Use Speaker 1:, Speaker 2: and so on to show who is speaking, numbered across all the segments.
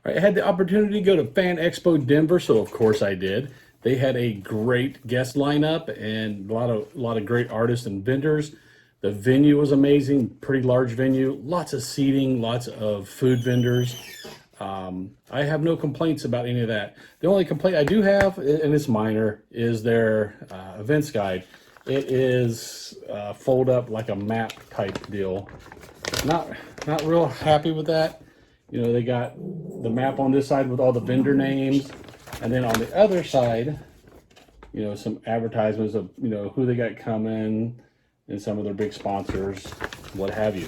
Speaker 1: I had the opportunity to go to Fan Expo Denver, so of course I did. They had a great guest lineup and a lot of great artists and vendors. The venue was amazing, pretty large venue, lots of seating, lots of food vendors. I have no complaints about any of that. The only complaint I do have, and it's minor, is their events guide. It is fold up like a map type deal. Not not real happy with that. You know, they got the map on this side with all the vendor names, and then on the other side, you know, some advertisements of, you know, who they got coming and some of their big sponsors, what have you.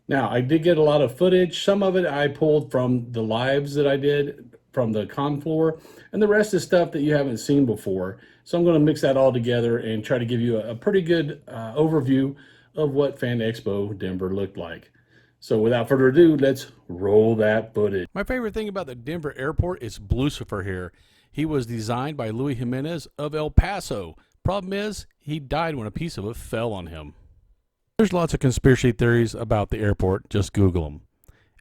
Speaker 1: Now, I did get a lot of footage. Some of it I pulled from the lives that I did from the con floor, and the rest is stuff that you haven't seen before. So I'm going to mix that all together and try to give you a pretty good overview of what Fan Expo Denver looked like. So without further ado, let's roll that footage.
Speaker 2: My favorite thing about the Denver airport is Lucifer here. He was designed by Louis Jimenez of El Paso. Problem is, he died when a piece of it fell on him. There's lots of conspiracy theories about the airport. Just Google them.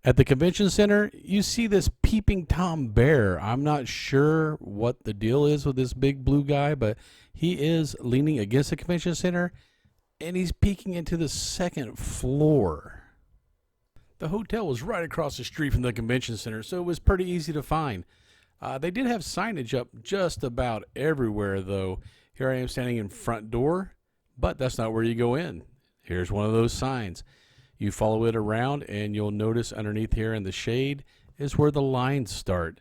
Speaker 2: At the convention center, you see this peeping Tom bear. I'm not sure what the deal is with this big blue guy, but he is leaning against the convention center, and he's peeking into the second floor. The hotel was right across the street from the convention center, so it was pretty easy to find. They did have signage up just about everywhere, though. Here I am standing in front door, but that's not where you go in. Here's one of those signs. You follow it around, and you'll notice underneath here in the shade is where the lines start.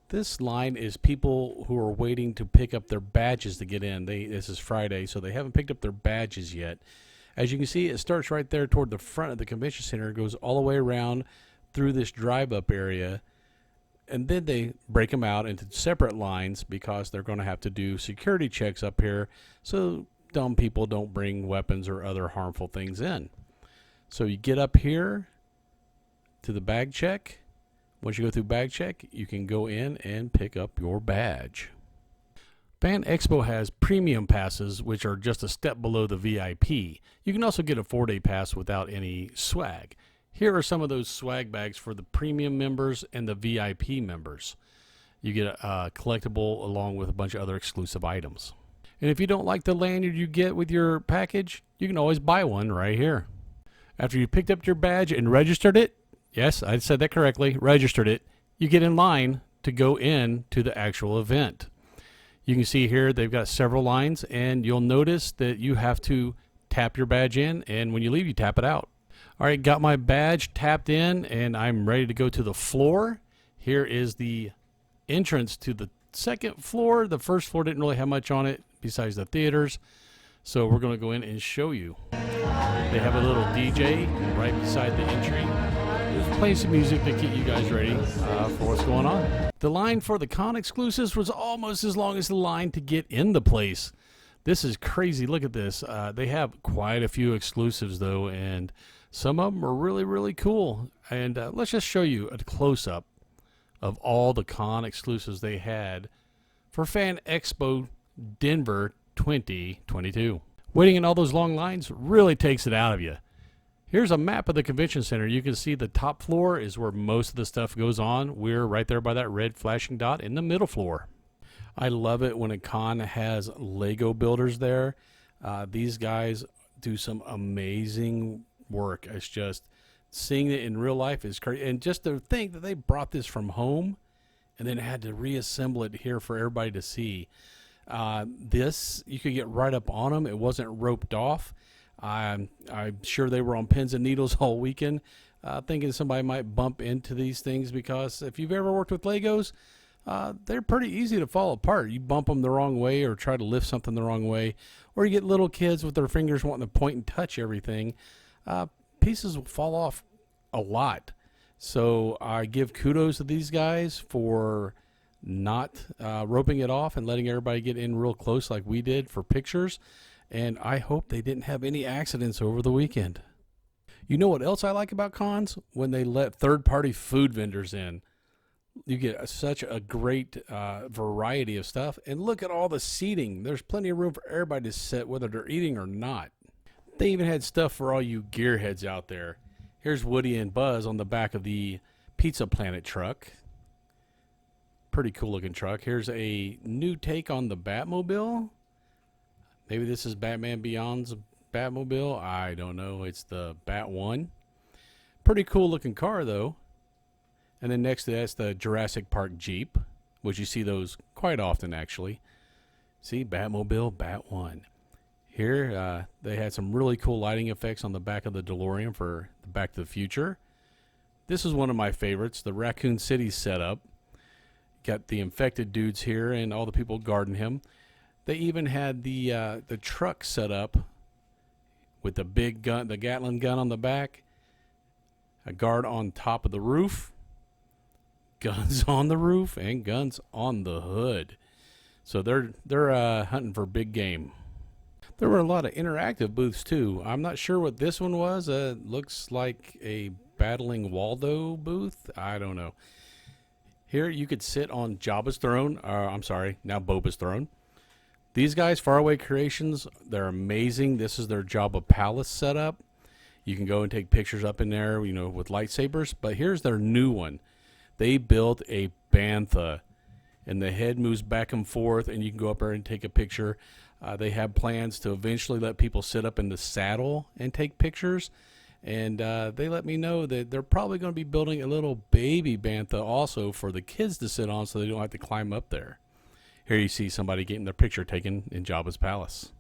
Speaker 2: This line is people who are waiting to pick up their badges to get in. This is Friday, so they haven't picked up their badges yet. As you can see, it starts right there toward the front of the convention center, goes all the way around through this drive-up area, and then they break them out into separate lines because they're going to have to do security checks up here so dumb people don't bring weapons or other harmful things in. So you get up here to the bag check. Once you go through bag check, you can go in and pick up your badge. Fan Expo has premium passes, which are just a step below the VIP. You can also get a 4-day pass without any swag. Here are some of those swag bags for the premium members and the VIP members. You get a collectible along with a bunch of other exclusive items. And if you don't like the lanyard you get with your package, you can always buy one right here. After you picked up your badge and registered it, yes, I said that correctly, registered it, you get in line to go in to the actual event. You can see here they've got several lines, and you'll notice that you have to tap your badge in, and when you leave, you tap it out. All right, got my badge tapped in, and I'm ready to go to the floor. Here is the entrance to the second floor. The first floor didn't really have much on it besides the theaters, so we're going to go in and show you. They have a little DJ right beside the entry. Just playing some music to get you guys ready for what's going on. The line for the con exclusives was almost as long as the line to get in the place. This is crazy. Look at this. They have quite a few exclusives, though, and some of them are really, really cool. And let's just show you a close-up of all the con exclusives they had for Fan Expo Denver 2022. Waiting in all those long lines really takes it out of you. Here's a map of the convention center. You can see the top floor is where most of the stuff goes on. We're right there by that red flashing dot in the middle floor. I love it when a con has Lego builders there. These guys do some amazing work. It's just seeing it in real life is crazy. And just to think that they brought this from home and then had to reassemble it here for everybody to see. This, you could get right up on them. It wasn't roped off. I'm sure they were on pins and needles all weekend, thinking somebody might bump into these things, because if you've ever worked with Legos, they're pretty easy to fall apart. You bump them the wrong way or try to lift something the wrong way, or you get little kids with their fingers wanting to point and touch everything. Pieces will fall off a lot. So I give kudos to these guys for not roping it off and letting everybody get in real close like we did for pictures. And I hope they didn't have any accidents over the weekend. You know what else I like about cons? When they let third-party food vendors in. You get such a great variety of stuff. And look at all the seating. There's plenty of room for everybody to sit, whether they're eating or not. They even had stuff for all you gearheads out there. Here's Woody and Buzz on the back of the Pizza Planet truck. Pretty cool looking truck. Here's a new take on the Batmobile. Maybe this is Batman Beyond's Batmobile. I don't know. It's the Bat One. Pretty cool looking car though. And then next to that's the Jurassic Park Jeep, which you see those quite often actually. See, Batmobile, Bat One. Here they had some really cool lighting effects on the back of the DeLorean for the Back to the Future. This is one of my favorites, the Raccoon City setup. Got the infected dudes here and all the people guarding him. They even had the truck set up with the big gun, the Gatling gun on the back, a guard on top of the roof, guns on the roof, and guns on the hood. So they're hunting for big game. There were a lot of interactive booths too. I'm not sure what this one was. Looks like a Battling Waldo booth. I don't know. Here you could sit on Jabba's throne. I'm sorry, now Boba's throne. These guys, Faraway Creations, they're amazing. This is their Jabba Palace setup. You can go and take pictures up in there, you know, with lightsabers. But here's their new one. They built a bantha, and the head moves back and forth, and you can go up there and take a picture. They have plans to eventually let people sit up in the saddle and take pictures. And they let me know that they're probably going to be building a little baby bantha also for the kids to sit on so they don't have to climb up there. Here you see somebody getting their picture taken in Jabba's palace.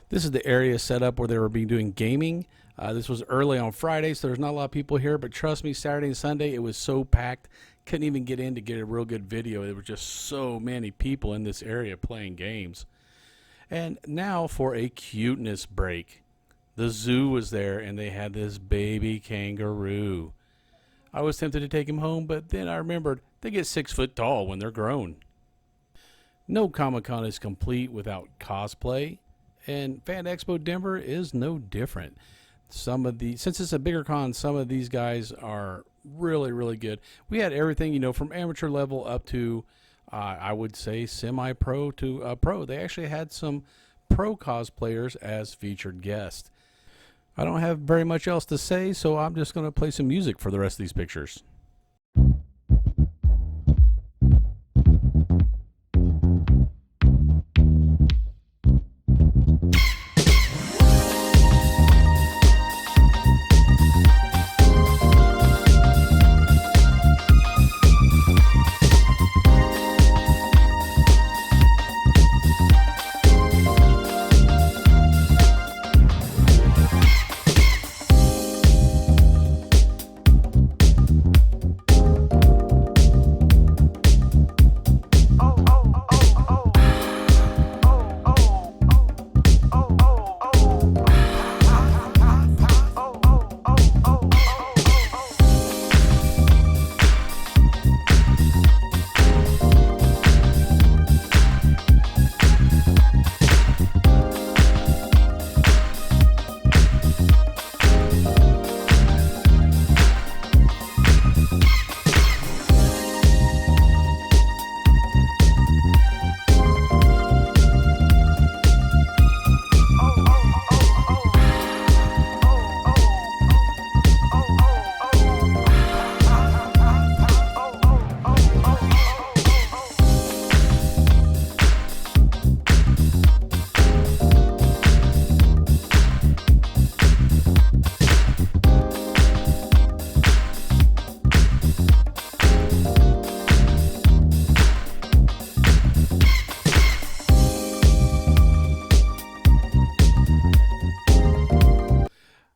Speaker 2: This is the area set up where they were doing gaming. This was early on Friday, so there's not a lot of people here, but trust me, Saturday and Sunday it was so packed, couldn't even get in to get a real good video. There were just so many people in this area playing games. And now for a cuteness break. The zoo was there, and they had this baby kangaroo. I was tempted to take him home, but then I remembered they get 6 foot tall when they're grown. No Comic-Con is complete without cosplay, and Fan Expo Denver is no different. Since it's a bigger con, some of these guys are really, really good. We had everything, you know, from amateur level up to, I would say, semi-pro to pro. They actually had some pro cosplayers as featured guests. I don't have very much else to say, so I'm just going to play some music for the rest of these pictures.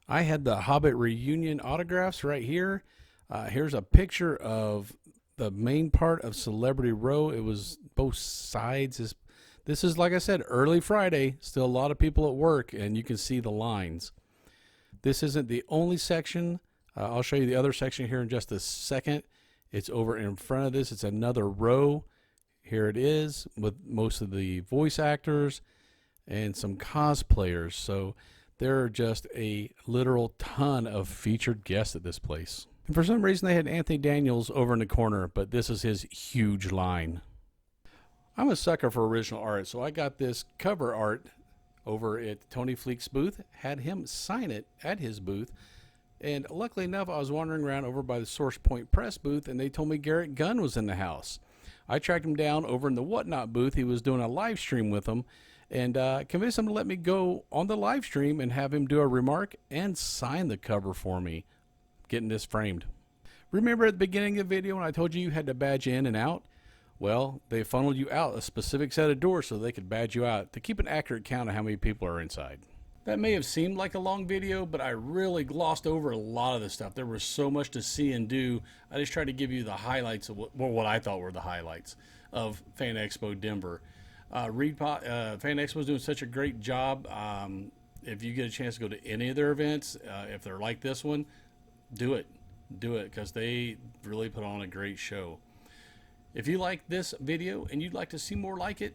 Speaker 2: I had the Hobbit reunion autographs right here. Here's a picture of the main part of Celebrity Row. It was both sides. This is, like I said, early Friday. Still a lot of people at work, and you can see the lines. This isn't the only section. I'll show you the other section here in just a second. It's over in front of this. It's another row. Here it is with most of the voice actors and some cosplayers. So there are just a literal ton of featured guests at this place. And for some reason they had Anthony Daniels over in the corner, but this is his huge line. I'm a sucker for original art, so I got this cover art over at Tony Fleek's booth, had him sign it at his booth. And luckily enough, I was wandering around over by the Source Point Press booth, and they told me Garrett Gunn was in the house. I tracked him down over in the Whatnot booth. He was doing a live stream with them, and convinced him to let me go on the live stream and have him do a remark and sign the cover for me, getting this framed. Remember at the beginning of the video when I told you had to badge in and out? Well, they funneled you out a specific set of doors so they could badge you out to keep an accurate count of how many people are inside. That may have seemed like a long video, but I really glossed over a lot of the stuff. There was so much to see and do. I just tried to give you the highlights of what I thought were the highlights of Fan Expo Denver. Fan Expo is doing such a great job. If you get a chance to go to any of their events, if they're like this one, do it. Do it, because they really put on a great show. If you like this video and you'd like to see more like it,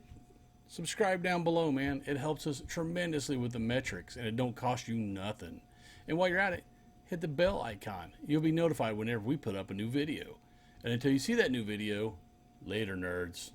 Speaker 2: subscribe down below, man. It helps us tremendously with the metrics, and it don't cost you nothing. And while you're at it, hit the bell icon. You'll be notified whenever we put up a new video. And until you see that new video, later, nerds.